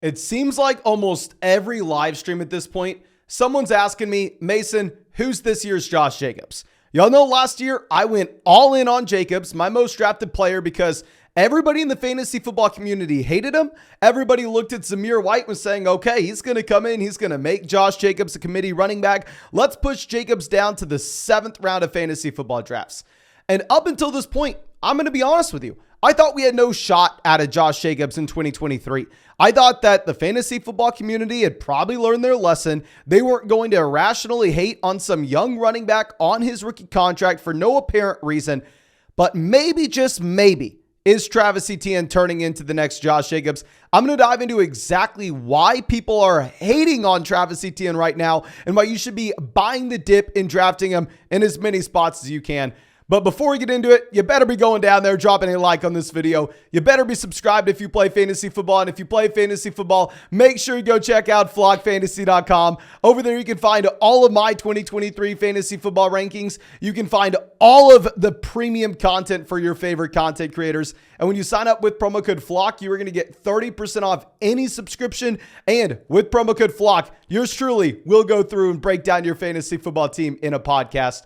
It seems like almost every live stream at this point, someone's asking me, Mason, who's this year's Josh Jacobs? Y'all know last year I went all in on Jacobs, my most drafted player, because everybody in the fantasy football community hated him. Everybody looked at Zamir White and was saying, okay, he's going to come in. He's going to make Josh Jacobs a committee running back. Let's push Jacobs down to the 7th round of fantasy football drafts. And up until this point, I'm going to be honest with you, I thought we had no shot at a Josh Jacobs in 2023. I thought that the fantasy football community had probably learned their lesson. They weren't going to irrationally hate on some young running back on his rookie contract for no apparent reason. But maybe, just maybe, is Travis Etienne turning into the next Josh Jacobs? I'm going to dive into exactly why people are hating on Travis Etienne right now and why you should be buying the dip and drafting him in as many spots as you can. But before we get into it, you better be going down there, dropping a like on this video. You better be subscribed if you play fantasy football. And if you play fantasy football, make sure you go check out flockfantasy.com. Over there, you can find all of my 2023 fantasy football rankings. You can find all of the premium content for your favorite content creators. And when you sign up with promo code FLOCK, you are going to get 30% off any subscription. And with promo code FLOCK, yours truly will go through and break down your fantasy football team in a podcast.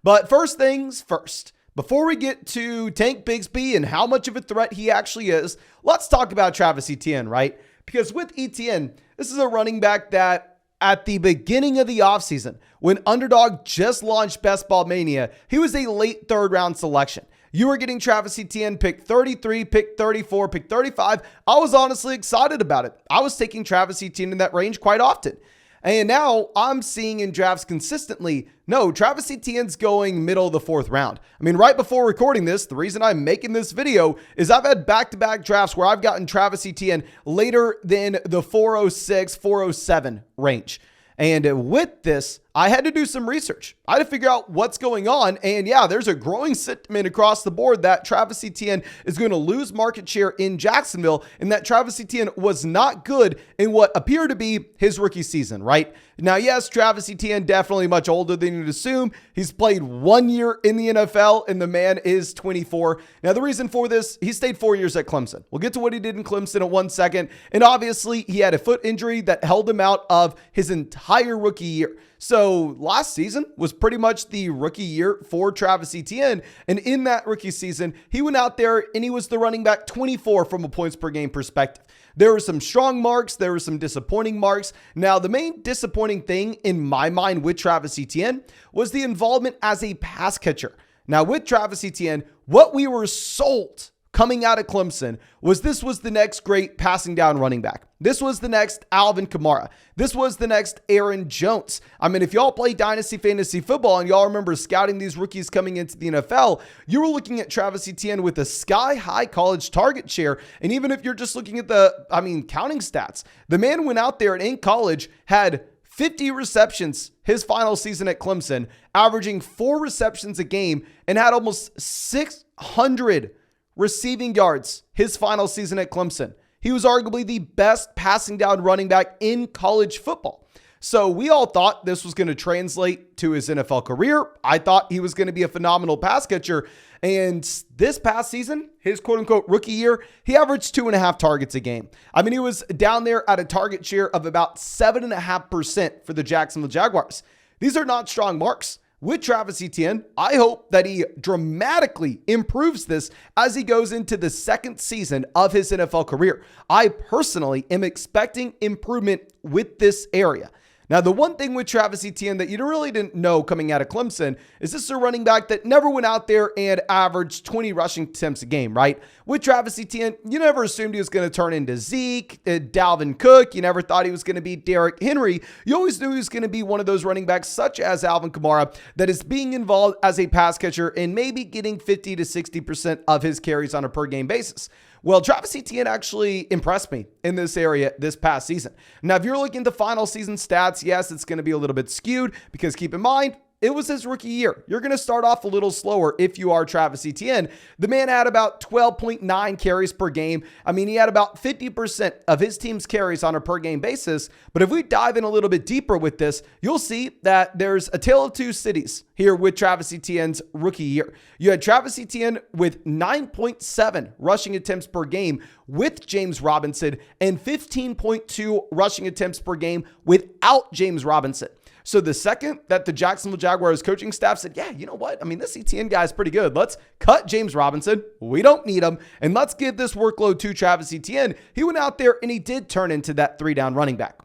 But first things first, before we get to Tank Bigsby and how much of a threat he actually is, let's talk about Travis Etienne, right? Because with Etienne, this is a running back that at the beginning of the offseason, when Underdog just launched Best Ball Mania, he was a late 3rd round selection. You were getting Travis Etienne pick 33, pick 34, pick 35. I was honestly excited about it. I was taking Travis Etienne in that range quite often. And now I'm seeing in drafts consistently, no, Travis Etienne's going middle of the 4th round. I mean, right before recording this, the reason I'm making this video is I've had back-to-back drafts where I've gotten Travis Etienne later than the 406, 407 range. And with this, I had to do some research. I had to figure out what's going on. And yeah, there's a growing sentiment across the board that Travis Etienne is going to lose market share in Jacksonville and that Travis Etienne was not good in what appeared to be his rookie season, right? Now, yes, Travis Etienne definitely much older than you'd assume. He's played 1 year in the NFL and the man is 24. Now, the reason for this, he stayed 4 years at Clemson. We'll get to what he did in Clemson in 1 second. And obviously, he had a foot injury that held him out of his entire rookie year. So last season was pretty much the rookie year for Travis Etienne. And in that rookie season, he went out there and he was the running back 24 from a points per game perspective. There were some strong marks. There were some disappointing marks. Now, the main disappointing thing in my mind with Travis Etienne was the involvement as a pass catcher. Now, with Travis Etienne, what we were sold coming out of Clemson was this was the next great passing down running back. This was the next Alvin Kamara. This was the next Aaron Jones. I mean, if y'all play Dynasty Fantasy Football and y'all remember scouting these rookies coming into the NFL, you were looking at Travis Etienne with a sky-high college target share. And even if you're just looking at counting stats, the man went out there and in college had 50 receptions his final season at Clemson, averaging 4 receptions a game and had almost 600 receiving yards his final season at Clemson. He was arguably the best passing down running back in college football. So we all thought this was going to translate to his NFL career. I thought he was going to be a phenomenal pass catcher. And this past season, his quote unquote rookie year, he averaged 2.5 targets a game. I mean, he was down there at a target share of about 7.5% for the Jacksonville Jaguars. These are not strong marks. With Travis Etienne, I hope that he dramatically improves this as he goes into the 2nd season of his NFL career. I personally am expecting improvement with this area. Now, the one thing with Travis Etienne that you really didn't know coming out of Clemson is this is a running back that never went out there and averaged 20 rushing attempts a game, right? With Travis Etienne, you never assumed he was going to turn into Zeke, Dalvin Cook. You never thought he was going to be Derrick Henry. You always knew he was going to be one of those running backs such as Alvin Kamara that is being involved as a pass catcher and maybe getting 50 to 60% of his carries on a per game basis. Well, Travis Etienne actually impressed me in this area this past season. Now, if you're looking at the final season stats, yes, it's going to be a little bit skewed because keep in mind, it was his rookie year. You're going to start off a little slower if you are Travis Etienne. The man had about 12.9 carries per game. I mean, he had about 50% of his team's carries on a per game basis. But if we dive in a little bit deeper with this, you'll see that there's a tale of two cities here with Travis Etienne's rookie year. You had Travis Etienne with 9.7 rushing attempts per game with James Robinson and 15.2 rushing attempts per game without James Robinson. So the second that the Jacksonville Jaguars coaching staff said, yeah, you know what? I mean, this Etienne guy is pretty good. Let's cut James Robinson. We don't need him. And let's give this workload to Travis Etienne. He went out there and he did turn into that 3-down running back.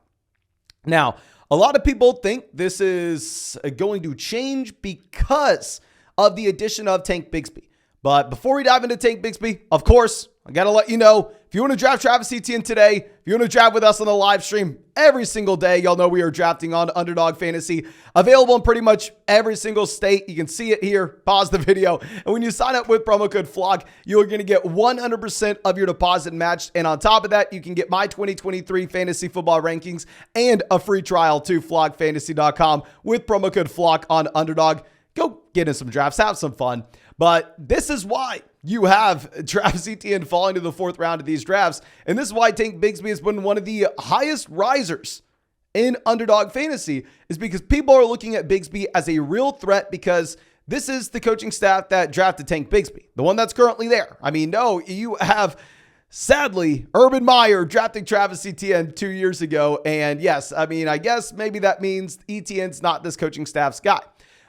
Now, a lot of people think this is going to change because of the addition of Tank Bigsby. But before we dive into Tank Bigsby, of course, I got to let you know, if you want to draft Travis Etienne today, if you want to draft with us on the live stream every single day, y'all know we are drafting on Underdog Fantasy, available in pretty much every single state. You can see it here. Pause the video. And when you sign up with promo code FLOG, you're going to get 100% of your deposit matched. And on top of that, you can get my 2023 fantasy football rankings and a free trial to flogfantasy.com with promo code FLOG on Underdog. Go get in some drafts, have some fun. But this is why you have Travis Etienne falling to the 4th round of these drafts. And this is why Tank Bigsby has been one of the highest risers in Underdog Fantasy, is because people are looking at Bigsby as a real threat because this is the coaching staff that drafted Tank Bigsby, the one that's currently there. I mean, no, you have, sadly, Urban Meyer drafting Travis Etienne 2 years ago. And yes, I mean, I guess maybe that means Etienne's not this coaching staff's guy.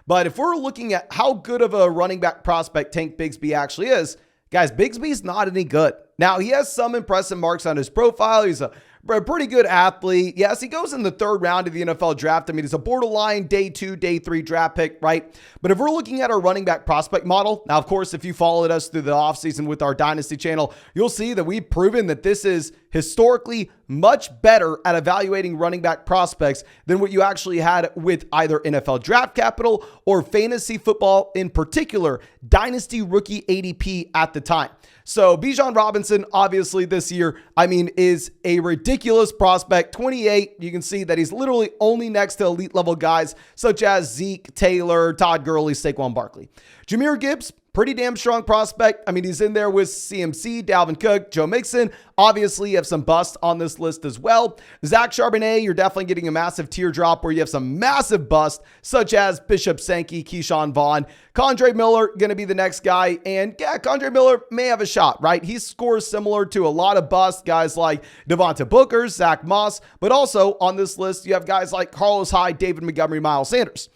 But if we're looking at how good of a running back prospect Tank Bigsby actually is, guys, Bigsby's not any good. Now, he has some impressive marks on his profile. He's a pretty good athlete. Yes, he goes in the 3rd round of the NFL draft. I mean, he's a borderline day 2, day 3 draft pick, right? But if we're looking at our running back prospect model, now, of course, if you followed us through the offseason with our Dynasty channel, you'll see that we've proven that this is historically much better at evaluating running back prospects than what you actually had with either NFL Draft Capital or fantasy football, in particular, Dynasty rookie ADP at the time. So Bijan Robinson, obviously this year, I mean, is a ridiculous prospect. 28, you can see that he's literally only next to elite level guys such as Zeke, Taylor, Todd Gurley, Saquon Barkley. Jahmyr Gibbs, pretty damn strong prospect. I mean, he's in there with CMC, Dalvin Cook, Joe Mixon. Obviously, you have some busts on this list as well. Zach Charbonnet, you're definitely getting a massive teardrop where you have some massive busts, such as Bishop Sankey, Keyshawn Vaughn. Condre Miller, going to be the next guy. And yeah, Condre Miller may have a shot, right? He scores similar to a lot of busts, guys like Devonta Booker, Zach Moss. But also on this list, you have guys like Carlos Hyde, David Montgomery, Miles Sanders.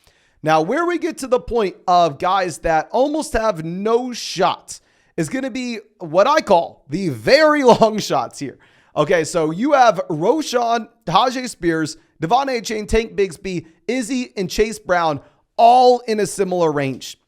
Now, where we get to the point of guys that almost have no shot is going to be what I call the very long shots here. Okay, so you have Roshan, Tajay Spears, Devon A-Chain, Tank Bigsby, Izzy, and Chase Brown all in a similar range.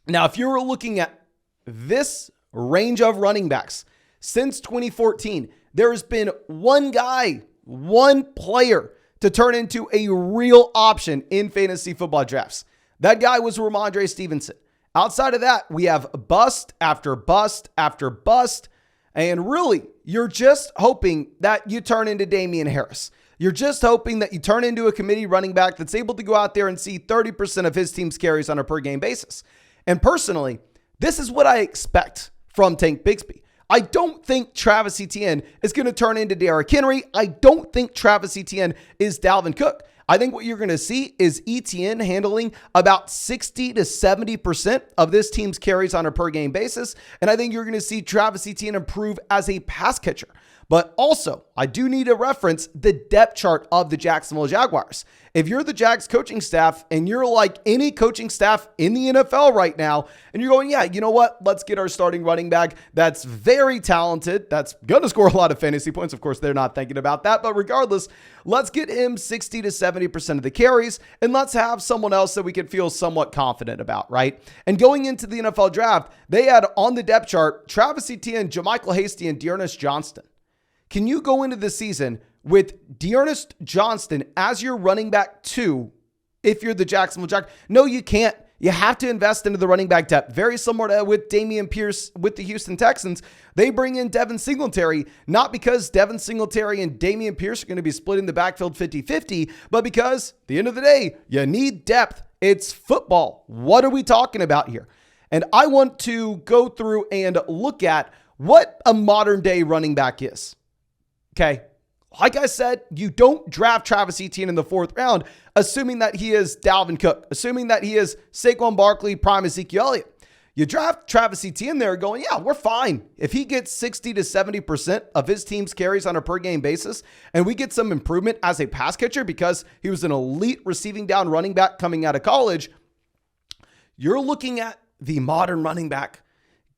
Now, if you're looking at this range of running backs since 2014, there has been one guy, one player to turn into a real option in fantasy football drafts. That guy was Ramondre Stevenson. Outside of that, we have bust after bust after bust. And really, you're just hoping that you turn into Damian Harris. You're just hoping that you turn into a committee running back that's able to go out there and see 30% of his team's carries on a per game basis. And personally, this is what I expect from Tank Bigsby. I don't think Travis Etienne is going to turn into Derrick Henry. I don't think Travis Etienne is Dalvin Cook. I think what you're going to see is Etienne handling about 60 to 70% of this team's carries on a per game basis. And I think you're going to see Travis Etienne improve as a pass catcher. But also, I do need to reference the depth chart of the Jacksonville Jaguars. If you're the Jags coaching staff and you're like any coaching staff in the NFL right now, and you're going, yeah, you know what? Let's get our starting running back that's very talented, that's going to score a lot of fantasy points. Of course, they're not thinking about that. But regardless, let's get him 60 to 70% of the carries, and let's have someone else that we can feel somewhat confident about, right? And going into the NFL draft, they had on the depth chart Travis Etienne, JaMychal Hasty, and Dearness Johnston. Can you go into the season with Dearness Johnston as your running back 2 if you're the Jacksonville Jaguars? No, you can't. You have to invest into the running back depth. Very similar to with Dameon Pierce with the Houston Texans. They bring in Devin Singletary, not because Devin Singletary and Dameon Pierce are going to be splitting the backfield 50-50, but because at the end of the day, you need depth It's football. What are we talking about here? And I want to go through and look at what a modern day running back is. Okay. Like I said, you don't draft Travis Etienne in the 4th round, assuming that he is Dalvin Cook, assuming that he is Saquon Barkley, prime Ezekiel Elliott. You draft Travis Etienne there going, yeah, we're fine. If he gets 60 to 70% of his team's carries on a per game basis, and we get some improvement as a pass catcher because he was an elite receiving down running back coming out of college, you're looking at the modern running back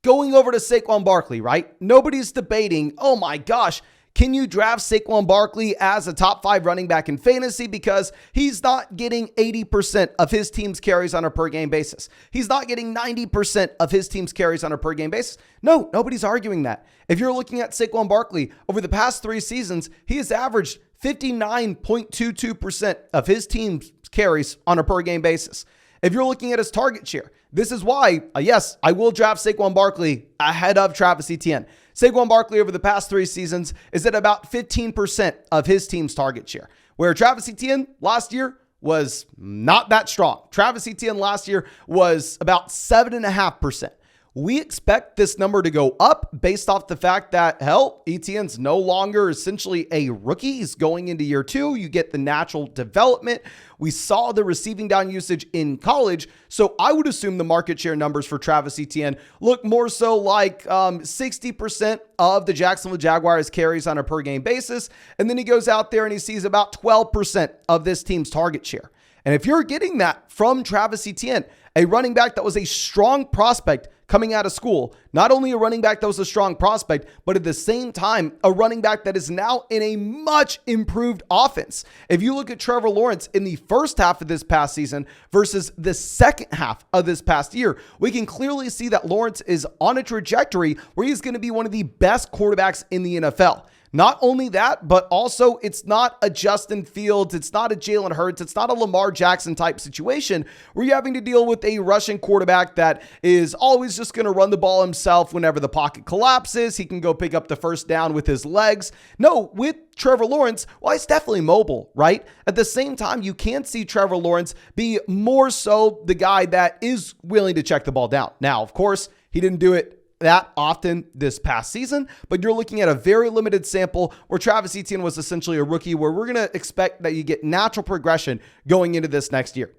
going over to Saquon Barkley, right? Nobody's debating, oh my gosh, can you draft Saquon Barkley as a top 5 running back in fantasy because he's not getting 80% of his team's carries on a per game basis? He's not getting 90% of his team's carries on a per game basis. No, nobody's arguing that. If you're looking at Saquon Barkley over the past 3 seasons, he has averaged 59.22% of his team's carries on a per game basis. If you're looking at his target share, this is why, yes, I will draft Saquon Barkley ahead of Travis Etienne. Saquon Barkley over the past 3 seasons is at about 15% of his team's target share, where Travis Etienne last year was not that strong. Travis Etienne last year was about 7.5%. We expect this number to go up based off the fact that, hell, Etienne's no longer essentially a rookie. He's going into year 2. You get the natural development. We saw the receiving down usage in college. So I would assume the market share numbers for Travis Etienne look more so like 60% of the Jacksonville Jaguars carries on a per game basis. And then he goes out there and he sees about 12% of this team's target share. And if you're getting that from Travis Etienne, a running back that was a strong prospect coming out of school, not only a running back that was a strong prospect, but at the same time, a running back that is now in a much improved offense. If you look at Trevor Lawrence in the first half of this past season versus the second half of this past year, we can clearly see that Lawrence is on a trajectory where he's going to be one of the best quarterbacks in the NFL. Not only that, but also it's not a Justin Fields, it's not a Jalen Hurts, it's not a Lamar Jackson type situation where you're having to deal with a rushing quarterback that is always just going to run the ball himself whenever the pocket collapses. He can go pick up the first down with his legs. No, with Trevor Lawrence, well, he's definitely mobile, right? At the same time, you can't see Trevor Lawrence be more so the guy that is willing to check the ball down. Now, of course, he didn't do it that often this past season, but you're looking at a very limited sample where Travis Etienne was essentially a rookie, where we're going to expect that you get natural progression going into this next year.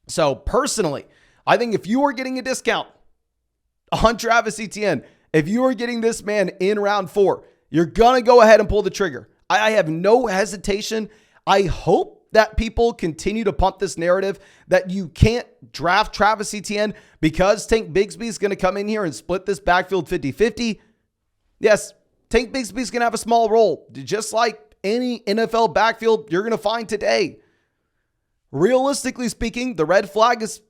So personally, I think if you are getting a discount on Travis Etienne, if you are getting this man in round 4, you're going to go ahead and pull the trigger. I have no hesitation. I hope that people continue to pump this narrative that you can't draft Travis Etienne because Tank Bigsby is going to come in here and split this backfield 50-50. Yes, Tank Bigsby is going to have a small role, just like any NFL backfield you're going to find today. Realistically speaking, the red flag is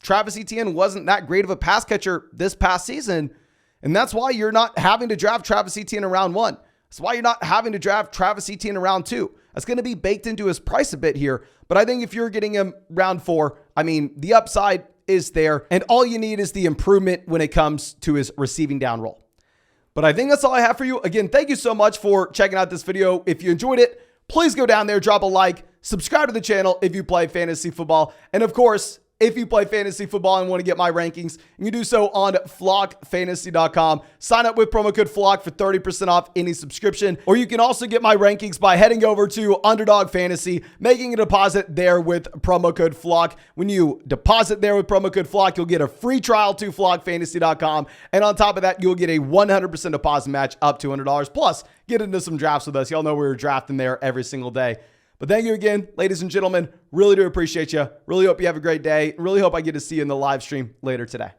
Travis Etienne wasn't that great of a pass catcher this past season, and that's why you're not having to draft Travis Etienne in round 1. That's why you're not having to draft Travis Etienne in round 2. That's going to be baked into his price a bit here. But I think if you're getting him round 4, I mean, the upside is there. And all you need is the improvement when it comes to his receiving down role. But I think that's all I have for you. Again, thank you so much for checking out this video. If you enjoyed it, please go down there, drop a like, subscribe to the channel if you play fantasy football. And of course, if you play fantasy football and want to get my rankings, you can do so on flockfantasy.com. Sign up with promo code FLOCK for 30% off any subscription. Or you can also get my rankings by heading over to Underdog Fantasy, making a deposit there with promo code FLOCK. When you deposit there with promo code FLOCK, you'll get a free trial to flockfantasy.com. And on top of that, you'll get a 100% deposit match up to $100. Plus, get into some drafts with us. Y'all know we're drafting there every single day. But thank you again, ladies and gentlemen. Really do appreciate you. Really hope you have a great day. Really hope I get to see you in the live stream later today.